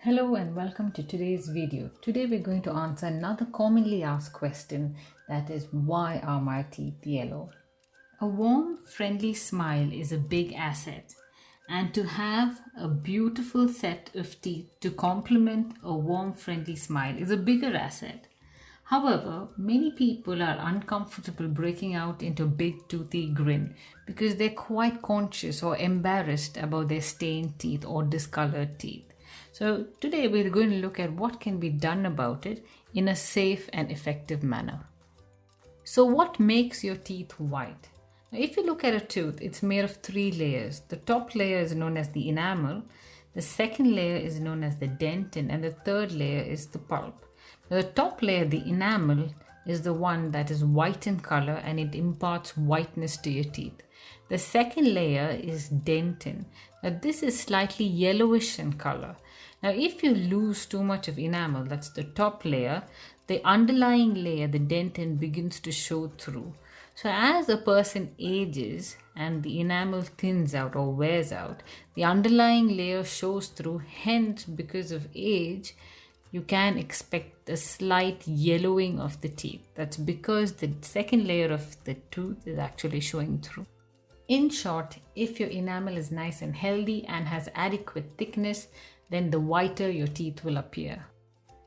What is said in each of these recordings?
Hello and welcome to today's video. Today we're going to answer another commonly asked question, that is, why are my teeth yellow? A warm, friendly smile is a big asset, and to have a beautiful set of teeth to complement a warm, friendly smile is a bigger asset. However, many people are uncomfortable breaking out into a big toothy grin because they're quite conscious or embarrassed about their stained teeth or discolored teeth. So, today we're going to look at what can be done about it in a safe and effective manner. So, what makes your teeth white? Now, if you look at a tooth, it's made of three layers. The top layer is known as the enamel, the second layer is known as the dentin, and the third layer is the pulp. Now, the top layer, the enamel, is the one that is white in color and it imparts whiteness to your teeth. The second layer is dentin. Now, this is slightly yellowish in color. Now, if you lose too much of enamel, that's the top layer, the underlying layer, the dentin, begins to show through. So, as a person ages and the enamel thins out or wears out, the underlying layer shows through. Hence, because of age, you can expect a slight yellowing of the teeth. That's because the second layer of the tooth is actually showing through. In short, if your enamel is nice and healthy and has adequate thickness, then the whiter your teeth will appear.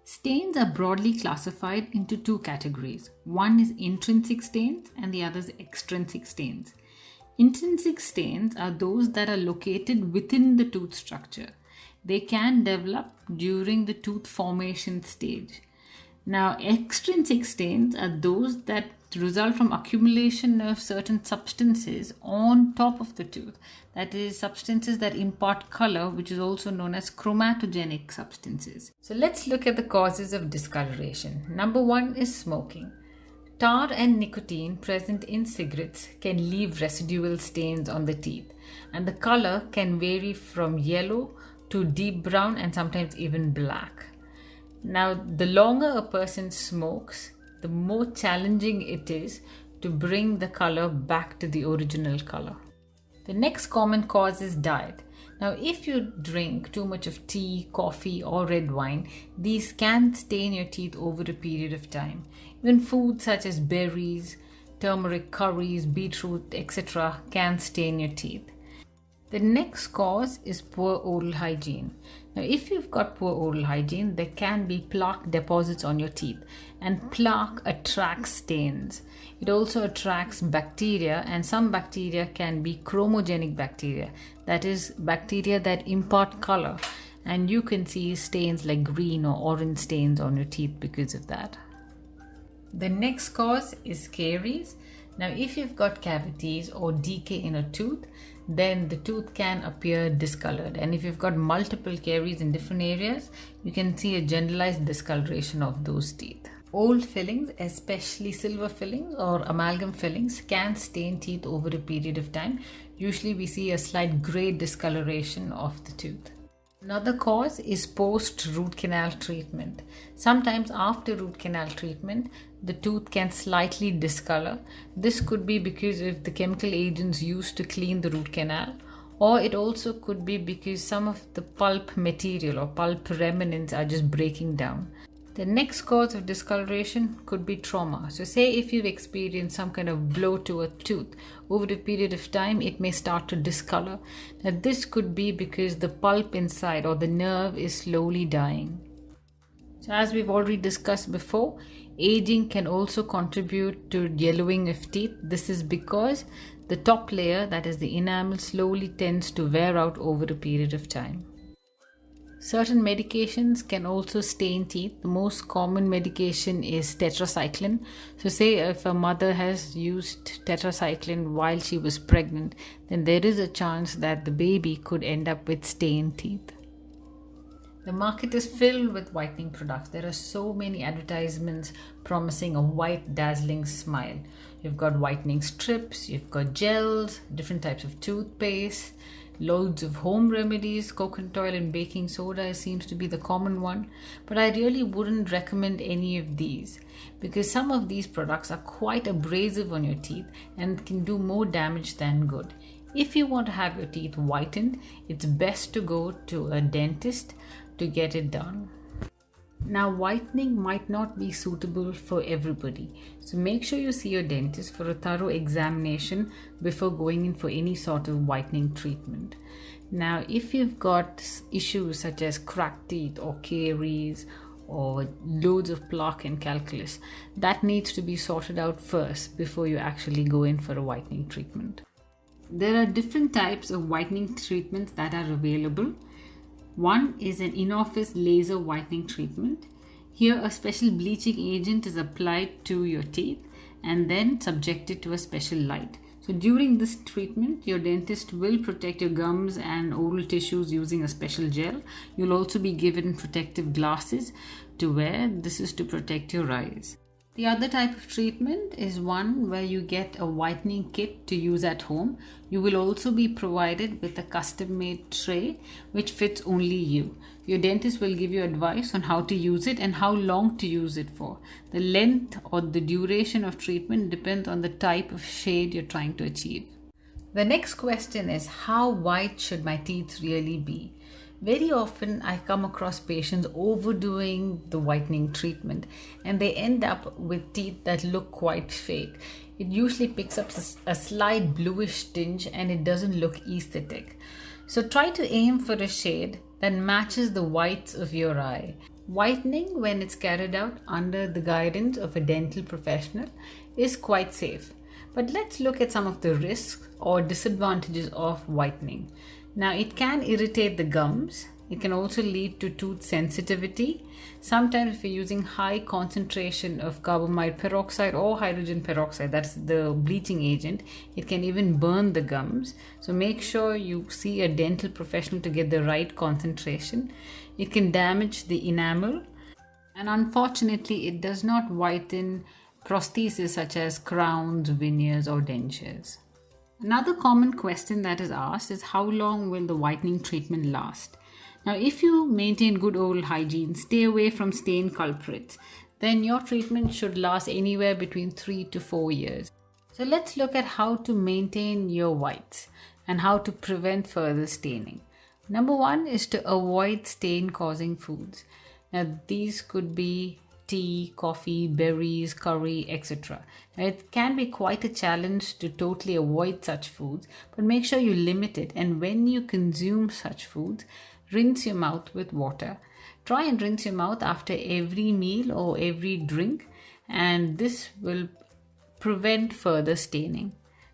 Stains are broadly classified into two categories. One is intrinsic stains and the other is extrinsic stains. Intrinsic stains are those that are located within the tooth structure. They can develop during the tooth formation stage. Now, extrinsic stains are those that result from accumulation of certain substances on top of the tooth. That is, substances that impart color, which is also known as chromatogenic substances. So let's look at the causes of discoloration. Number one is smoking. Tar and nicotine present in cigarettes can leave residual stains on the teeth, and the color can vary from yellow to deep brown and sometimes even black. Now, the longer a person smokes, the more challenging it is to bring the color back to the original color. The next common cause is diet. Now, if you drink too much of tea, coffee, or red wine, these can stain your teeth over a period of time. Even foods such as berries, turmeric curries, beetroot, etc. can stain your teeth. The next cause is poor oral hygiene. Now, if you've got poor oral hygiene, there can be plaque deposits on your teeth, and plaque attracts stains. It also attracts bacteria, and some bacteria can be chromogenic bacteria, that is, bacteria that impart color, and you can see stains like green or orange stains on your teeth because of that. The next cause is caries. Now, if you've got cavities or decay in a tooth, then the tooth can appear discolored. And if you've got multiple caries in different areas, you can see a generalized discoloration of those teeth. Old fillings, especially silver fillings or amalgam fillings, can stain teeth over a period of time. Usually we see a slight gray discoloration of the tooth. Another cause is post-root canal treatment. Sometimes after root canal treatment, the tooth can slightly discolor. This could be because of the chemical agents used to clean the root canal, or it also could be because some of the pulp material or pulp remnants are just breaking down. The next cause of discoloration could be trauma. So say if you've experienced some kind of blow to a tooth, over a period of time it may start to discolor. Now this could be because the pulp inside or the nerve is slowly dying. So as we've already discussed before, aging can also contribute to yellowing of teeth. This is because the top layer, that is the enamel, slowly tends to wear out over a period of time. Certain medications can also stain teeth. The most common medication is tetracycline. So say if a mother has used tetracycline while she was pregnant, then there is a chance that the baby could end up with stained teeth. The market is filled with whitening products. There are so many advertisements promising a white, dazzling smile. You've got whitening strips, you've got gels, different types of toothpaste, loads of home remedies. Coconut oil and baking soda seems to be the common one, but I really wouldn't recommend any of these because some of these products are quite abrasive on your teeth and can do more damage than good. If you want to have your teeth whitened, it's best to go to a dentist to get it done. Now, whitening might not be suitable for everybody, so make sure you see your dentist for a thorough examination before going in for any sort of whitening treatment. Now, if you've got issues such as cracked teeth or caries or loads of plaque and calculus, that needs to be sorted out first before you actually go in for a whitening treatment. There are different types of whitening treatments that are available. One is an in-office laser whitening treatment. Here, a special bleaching agent is applied to your teeth and then subjected to a special light. So during this treatment, your dentist will protect your gums and oral tissues using a special gel. You'll also be given protective glasses to wear. This is to protect your eyes. The other type of treatment is one where you get a whitening kit to use at home. You will also be provided with a custom-made tray which fits only you. Your dentist will give you advice on how to use it and how long to use it for. The length or the duration of treatment depends on the type of shade you're trying to achieve. The next question is, how white should my teeth really be? Very often I come across patients overdoing the whitening treatment and they end up with teeth that look quite fake. It usually picks up a slight bluish tinge and it doesn't look aesthetic. So try to aim for a shade that matches the whites of your eye. Whitening, when it's carried out under the guidance of a dental professional, is quite safe. But let's look at some of the risks or disadvantages of whitening. Now, it can irritate the gums. It can also lead to tooth sensitivity. Sometimes if you're using high concentration of carbamide peroxide or hydrogen peroxide, that's the bleaching agent, it can even burn the gums. So make sure you see a dental professional to get the right concentration. It can damage the enamel. And unfortunately, it does not whiten prostheses such as crowns, veneers or dentures. Another common question that is asked is, how long will the whitening treatment last? Now, if you maintain good oral hygiene, stay away from stain culprits, then your treatment should last anywhere between 3 to 4 years. So let's look at how to maintain your whites and how to prevent further staining. Number one is to avoid stain-causing foods. Now, these could be tea, coffee, berries, curry, etc. Now, it can be quite a challenge to totally avoid such foods, but make sure you limit it. And when you consume such foods, rinse your mouth with water. Try and rinse your mouth after every meal or every drink, and this will prevent further staining.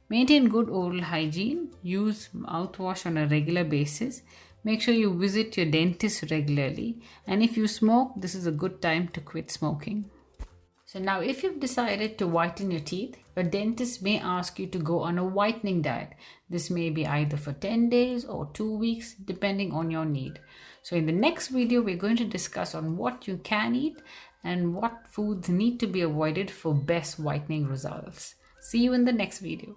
Maintain good oral hygiene. Use mouthwash on a regular basis. Make sure you visit your dentist regularly. And if you smoke, this is a good time to quit smoking. So now, if you've decided to whiten your teeth, your dentist may ask you to go on a whitening diet. This may be either for 10 days or 2 weeks, depending on your need. So in the next video, we're going to discuss on what you can eat and what foods need to be avoided for best whitening results. See you in the next video.